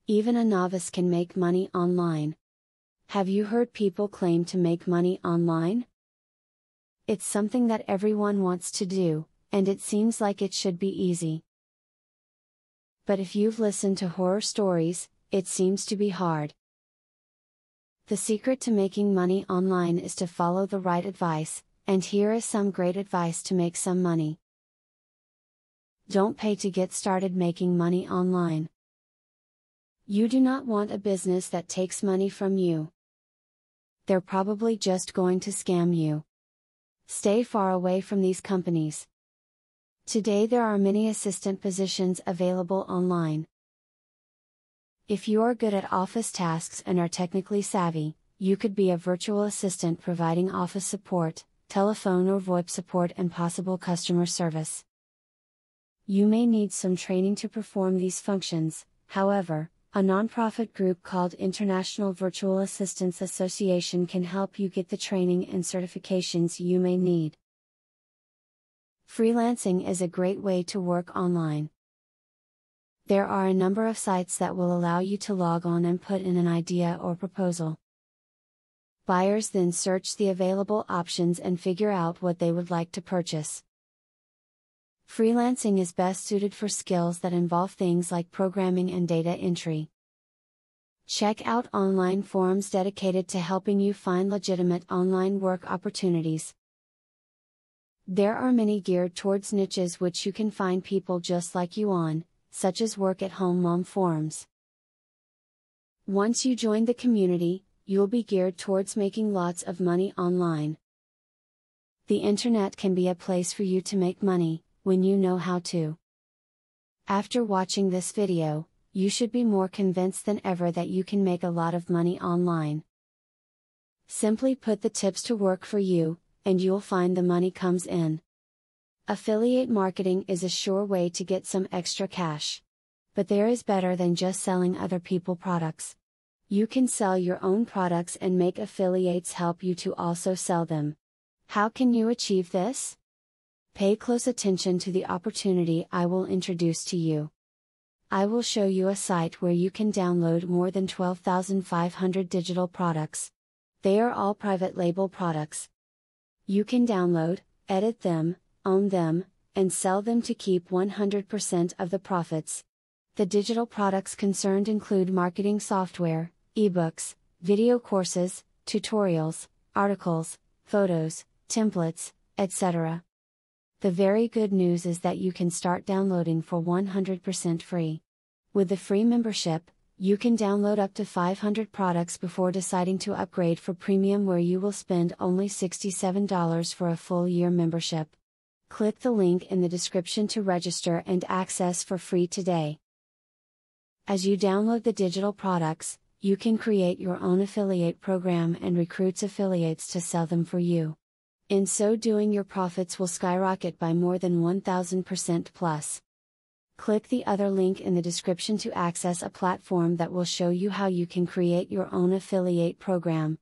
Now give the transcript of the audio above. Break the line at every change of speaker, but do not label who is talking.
Even a novice can make money online. Have you heard people claim to make money online? It's something that everyone wants to do, and it seems like it should be easy. But if you've listened to horror stories, it seems to be hard. The secret to making money online is to follow the right advice, and here is some great advice to make some money. Don't pay to get started making money online. You do not want a business that takes money from you. They're probably just going to scam you. Stay far away from these companies. Today there are many assistant positions available online. If you are good at office tasks and are technically savvy, you could be a virtual assistant providing office support, telephone or VoIP support and possible customer service. You may need some training to perform these functions, however, a nonprofit group called International Virtual Assistants Association can help you get the training and certifications you may need. Freelancing is a great way to work online. There are a number of sites that will allow you to log on and put in an idea or proposal. Buyers then search the available options and figure out what they would like to purchase. Freelancing is best suited for skills that involve things like programming and data entry. Check out online forums dedicated to helping you find legitimate online work opportunities. There are many geared towards niches which you can find people just like you on, such as work-at-home mom forums. Once you join the community, you'll be geared towards making lots of money online. The internet can be a place for you to make money, when you know how to. After watching this video, you should be more convinced than ever that you can make a lot of money online. Simply put the tips to work for you, and you'll find the money comes in. Affiliate marketing is a sure way to get some extra cash. But there is better than just selling other people's products. You can sell your own products and make affiliates help you to also sell them. How can you achieve this? Pay close attention to the opportunity I will introduce to you. I will show you a site where you can download more than 12,500 digital products. They are all private label products. You can download, edit them, own them, and sell them to keep 100% of the profits. The digital products concerned include marketing software, ebooks, video courses, tutorials, articles, photos, templates, etc. The very good news is that you can start downloading for 100% free. With the free membership, you can download up to 500 products before deciding to upgrade for premium, where you will spend only $67 for a full year membership. Click the link in the description to register and access for free today. As you download the digital products, you can create your own affiliate program and recruit affiliates to sell them for you. In so doing, your profits will skyrocket by more than 1000% plus. Click the other link in the description to access a platform that will show you how you can create your own affiliate program.